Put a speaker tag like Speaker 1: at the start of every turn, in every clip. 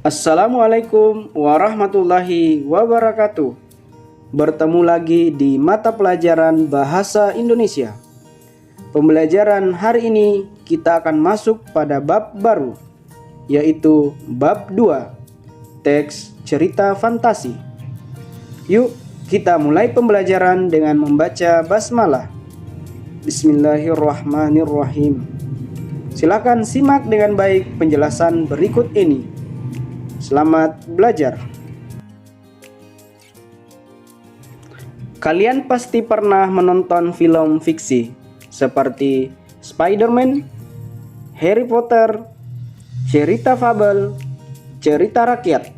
Speaker 1: Assalamualaikum warahmatullahi wabarakatuh. Bertemu lagi di mata pelajaran Bahasa Indonesia. Pembelajaran hari ini kita akan masuk pada bab baru, yaitu bab 2, teks cerita fantasi. Yuk kita mulai pembelajaran dengan membaca basmalah. Bismillahirrahmanirrahim. Silakan simak dengan baik penjelasan berikut ini. Selamat belajar. Kalian pasti pernah menonton film fiksi seperti Spider-Man, Harry Potter, cerita fabel, cerita rakyat.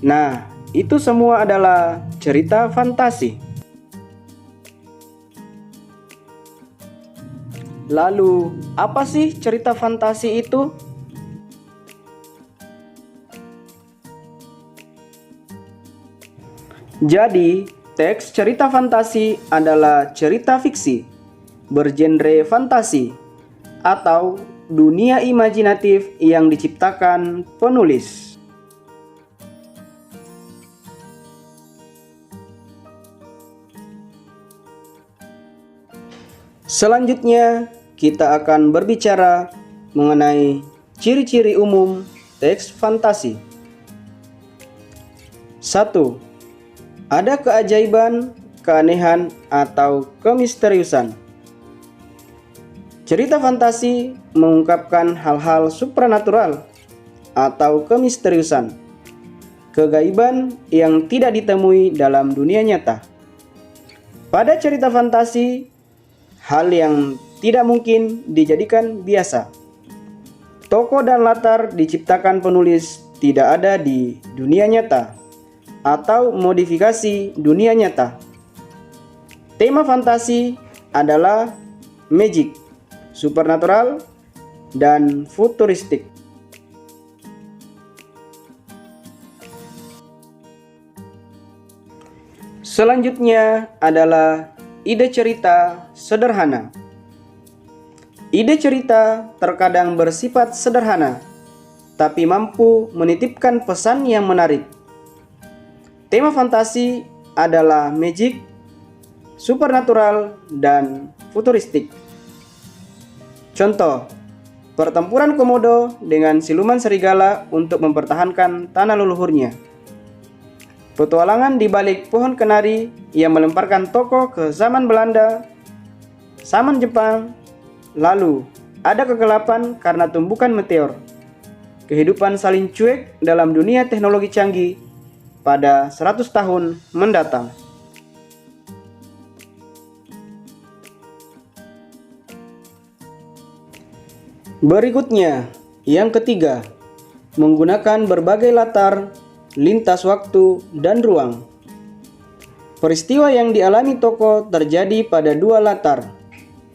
Speaker 1: Nah, itu semua adalah cerita fantasi. Lalu, apa sih cerita fantasi itu? Jadi, teks cerita fantasi adalah cerita fiksi bergenre fantasi atau dunia imajinatif yang diciptakan penulis. Selanjutnya, kita akan berbicara mengenai ciri-ciri umum teks fantasi. 1. Ada keajaiban, keanehan, atau kemisteriusan. Cerita fantasi mengungkapkan hal-hal supranatural atau kemisteriusan, kegaiban yang tidak ditemui dalam dunia nyata. Pada cerita fantasi, hal yang tidak mungkin dijadikan biasa. Tokoh dan latar diciptakan penulis tidak ada di dunia nyata atau modifikasi dunia nyata. Tema fantasi adalah magic, supernatural, dan futuristik. Selanjutnya adalah ide cerita sederhana. Ide cerita terkadang bersifat sederhana, tapi mampu menitipkan pesan yang menarik. Tema fantasi adalah magic, supernatural, dan futuristik. Contoh, pertempuran Komodo dengan siluman serigala untuk mempertahankan tanah leluhurnya. Petualangan di balik pohon kenari yang melemparkan tokoh ke zaman Belanda, zaman Jepang. Lalu, ada kegelapan karena tumbukan meteor. Kehidupan saling cuek dalam dunia teknologi canggih pada 100 tahun mendatang. Berikutnya, yang ketiga, menggunakan berbagai latar, lintas waktu, dan ruang. Peristiwa yang dialami tokoh terjadi pada dua latar,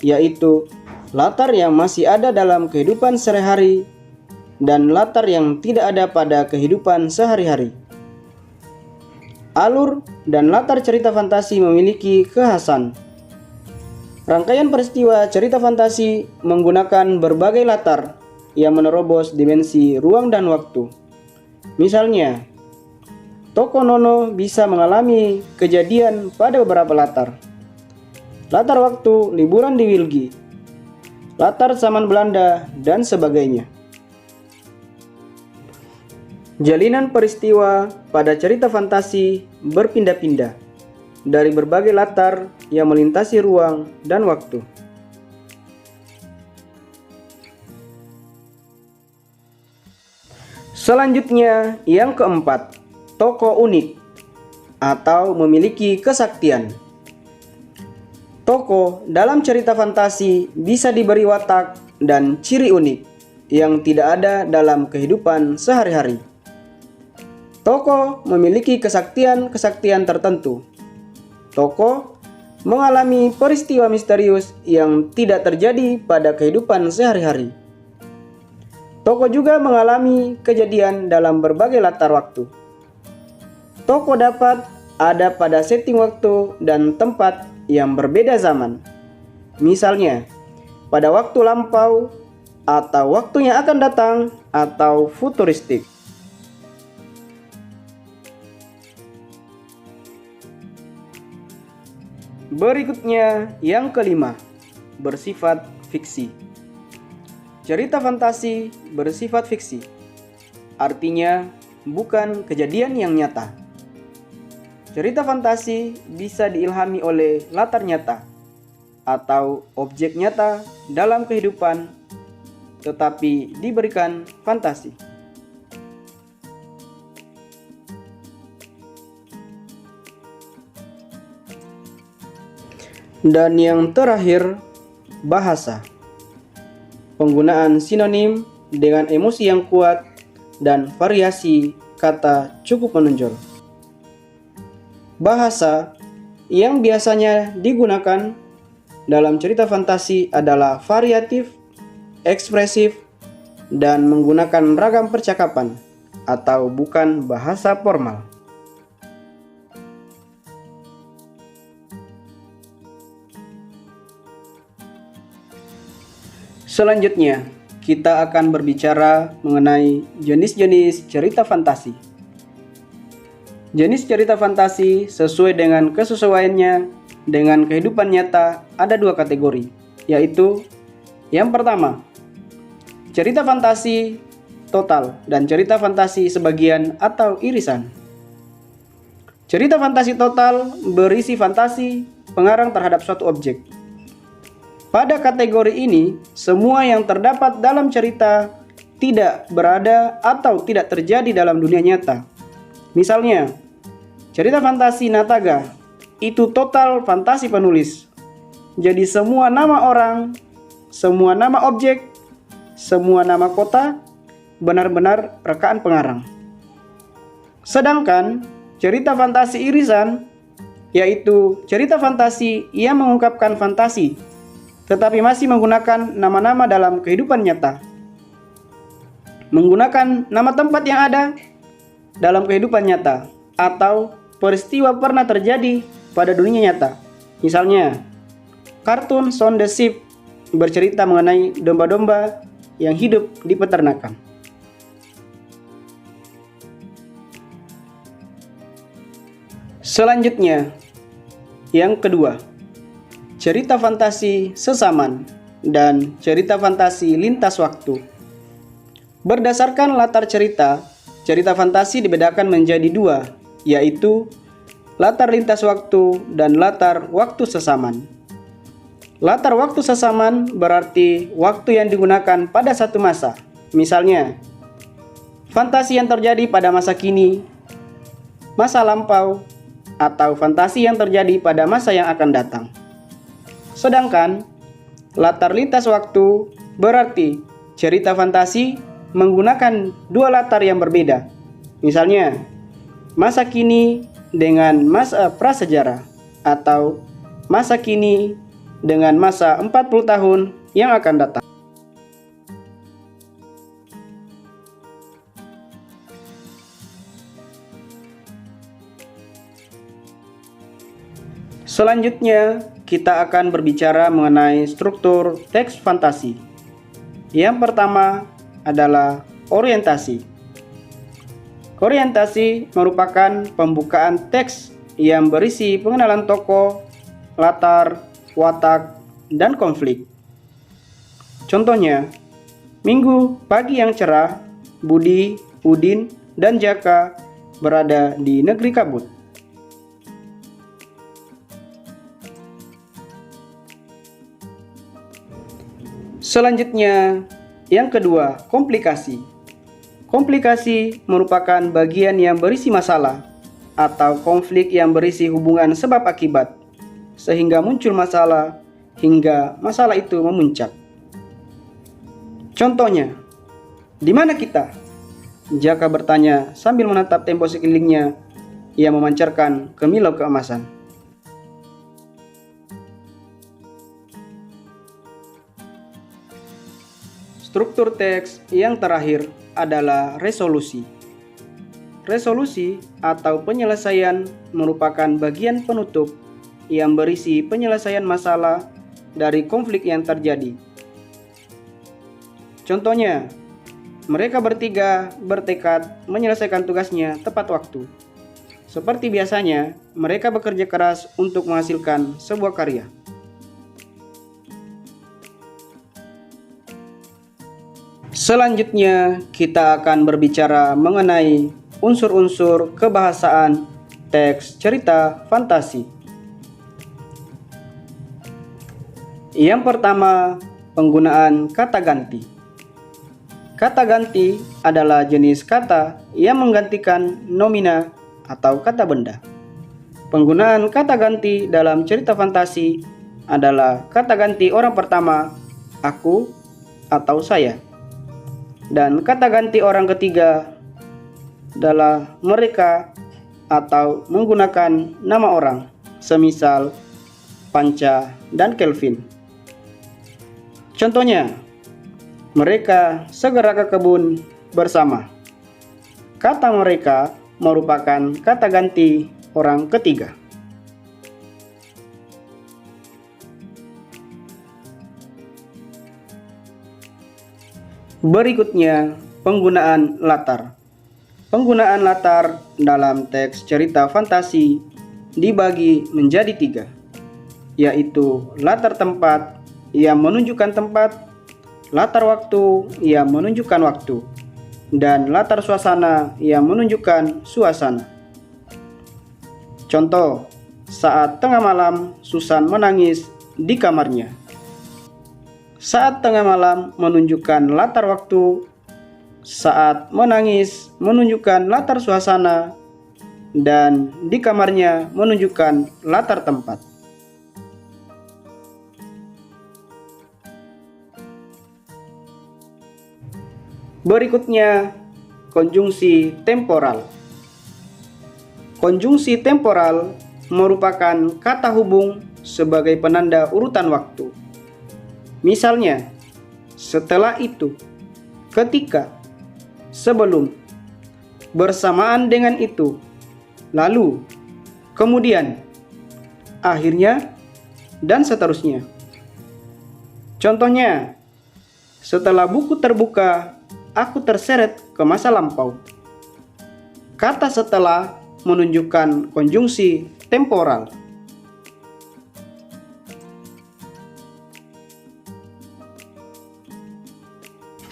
Speaker 1: yaitu latar yang masih ada dalam kehidupan sehari-hari dan latar yang tidak ada pada kehidupan sehari-hari. Alur dan latar cerita fantasi memiliki kekhasan. Rangkaian peristiwa cerita fantasi menggunakan berbagai latar yang menerobos dimensi ruang dan waktu. Misalnya, tokoh Nono bisa mengalami kejadian pada beberapa latar. Latar waktu liburan di Wilgi, latar zaman Belanda, dan sebagainya. Jalinan peristiwa pada cerita fantasi berpindah-pindah dari berbagai latar yang melintasi ruang dan waktu. Selanjutnya, yang keempat, tokoh unik atau memiliki kesaktian. Tokoh dalam cerita fantasi bisa diberi watak dan ciri unik yang tidak ada dalam kehidupan sehari-hari. Tokoh memiliki kesaktian-kesaktian tertentu. Tokoh mengalami peristiwa misterius yang tidak terjadi pada kehidupan sehari-hari. Tokoh juga mengalami kejadian dalam berbagai latar waktu. Tokoh dapat ada pada setting waktu dan tempat yang berbeda zaman. Misalnya, pada waktu lampau, atau waktu yang akan datang, atau futuristik. Berikutnya, yang kelima, bersifat fiksi. Cerita fantasi bersifat fiksi, artinya bukan kejadian yang nyata. Cerita fantasi bisa diilhami oleh latar nyata atau objek nyata dalam kehidupan, tetapi diberikan fantasi. Dan yang terakhir, bahasa. Penggunaan sinonim dengan emosi yang kuat dan variasi kata cukup menonjol. Bahasa yang biasanya digunakan dalam cerita fantasi adalah variatif, ekspresif, dan menggunakan ragam percakapan atau bukan bahasa formal. Selanjutnya, kita akan berbicara mengenai jenis-jenis cerita fantasi. Jenis cerita fantasi sesuai dengan kesesuaiannya dengan kehidupan nyata ada dua kategori, yaitu yang pertama, cerita fantasi total dan cerita fantasi sebagian atau irisan. Cerita fantasi total berisi fantasi pengarang terhadap suatu objek. Pada kategori ini, semua yang terdapat dalam cerita tidak berada atau tidak terjadi dalam dunia nyata. Misalnya, cerita fantasi Nataga itu total fantasi penulis. Jadi semua nama orang, semua nama objek, semua nama kota benar-benar rekaan pengarang. Sedangkan cerita fantasi irisan yaitu cerita fantasi yang mengungkapkan fantasi tetapi masih menggunakan nama-nama dalam kehidupan nyata. Menggunakan nama tempat yang ada dalam kehidupan nyata atau peristiwa pernah terjadi pada dunia nyata. Misalnya, kartun Shaun the Sheep bercerita mengenai domba-domba yang hidup di peternakan. Selanjutnya, yang kedua, cerita fantasi sesaman dan cerita fantasi lintas waktu. Berdasarkan latar cerita, cerita fantasi dibedakan menjadi dua, yaitu latar lintas waktu dan latar waktu sesaman. Latar waktu sesaman berarti waktu yang digunakan pada satu masa. Misalnya, fantasi yang terjadi pada masa kini, masa lampau, atau fantasi yang terjadi pada masa yang akan datang. Sedangkan latar lintas waktu berarti cerita fantasi menggunakan dua latar yang berbeda. Misalnya, masa kini dengan masa prasejarah atau masa kini dengan masa 40 tahun yang akan datang. Selanjutnya, kita akan berbicara mengenai struktur teks fantasi. Yang pertama adalah orientasi. Orientasi merupakan pembukaan teks yang berisi pengenalan tokoh, latar, watak, dan konflik. Contohnya, Minggu pagi yang cerah, Budi, Udin, dan Jaka berada di negeri kabut. Selanjutnya, yang kedua, komplikasi. Komplikasi merupakan bagian yang berisi masalah atau konflik yang berisi hubungan sebab akibat, sehingga muncul masalah hingga masalah itu memuncak. Contohnya, di mana kita? Jaka bertanya sambil menatap tembok sekelilingnya yang memancarkan kemilau keemasan. Struktur teks yang terakhir adalah resolusi. Resolusi atau penyelesaian merupakan bagian penutup yang berisi penyelesaian masalah dari konflik yang terjadi. Contohnya, mereka bertiga bertekad menyelesaikan tugasnya tepat waktu. seperti biasanya, mereka bekerja keras untuk menghasilkan sebuah karya. Selanjutnya, kita akan berbicara mengenai unsur-unsur kebahasaan teks cerita fantasi. Yang pertama, penggunaan kata ganti. Kata ganti adalah jenis kata yang menggantikan nomina atau kata benda. Penggunaan kata ganti dalam cerita fantasi adalah kata ganti orang pertama, aku atau saya. Dan kata ganti orang ketiga adalah mereka atau menggunakan nama orang, semisal Panca dan Kelvin. Contohnya, mereka segera ke kebun bersama. Kata mereka merupakan kata ganti orang ketiga. Berikutnya, penggunaan latar. Penggunaan latar dalam teks cerita fantasi dibagi menjadi 3, yaitu latar tempat yang menunjukkan tempat, latar waktu yang menunjukkan waktu, dan latar suasana yang menunjukkan suasana. Contoh, saat tengah malam Susan menangis di kamarnya. Saat tengah malam menunjukkan latar waktu, saat menangis menunjukkan latar suasana, dan di kamarnya menunjukkan latar tempat. Berikutnya, konjungsi temporal. Konjungsi temporal merupakan kata hubung sebagai penanda urutan waktu. Misalnya, setelah itu, ketika, sebelum, bersamaan dengan itu, lalu, kemudian, akhirnya, dan seterusnya. Contohnya, setelah buku terbuka, aku terseret ke masa lampau. Kata setelah menunjukkan konjungsi temporal.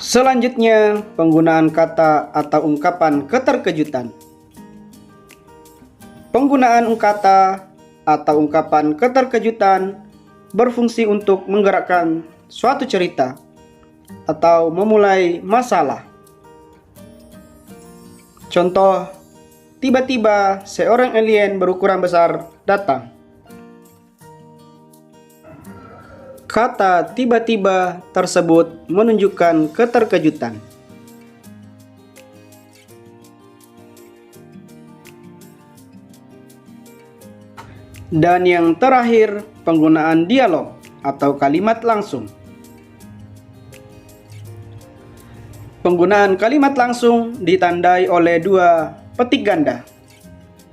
Speaker 1: Selanjutnya, penggunaan kata atau ungkapan keterkejutan. Penggunaan kata atau ungkapan keterkejutan berfungsi untuk menggerakkan suatu cerita atau memulai masalah. Contoh, tiba-tiba seorang alien berukuran besar datang. Kata tiba-tiba tersebut menunjukkan keterkejutan. Dan yang terakhir, penggunaan dialog atau kalimat langsung. Penggunaan kalimat langsung ditandai oleh 2 petik ganda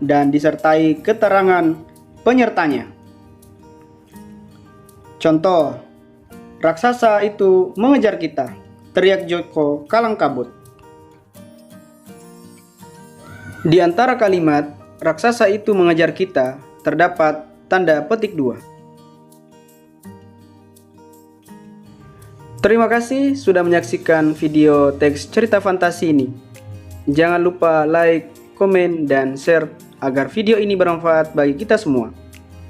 Speaker 1: dan disertai keterangan penyertanya. Contoh, raksasa itu mengejar kita, teriak Joko kalang kabut. Di antara kalimat raksasa itu mengejar kita terdapat tanda petik 2. Terima kasih sudah menyaksikan video teks cerita fantasi ini. Jangan lupa like, komen, dan share agar video ini bermanfaat bagi kita semua.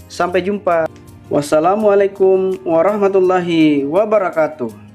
Speaker 1: Sampai jumpa. Wassalamualaikum warahmatullahi wabarakatuh.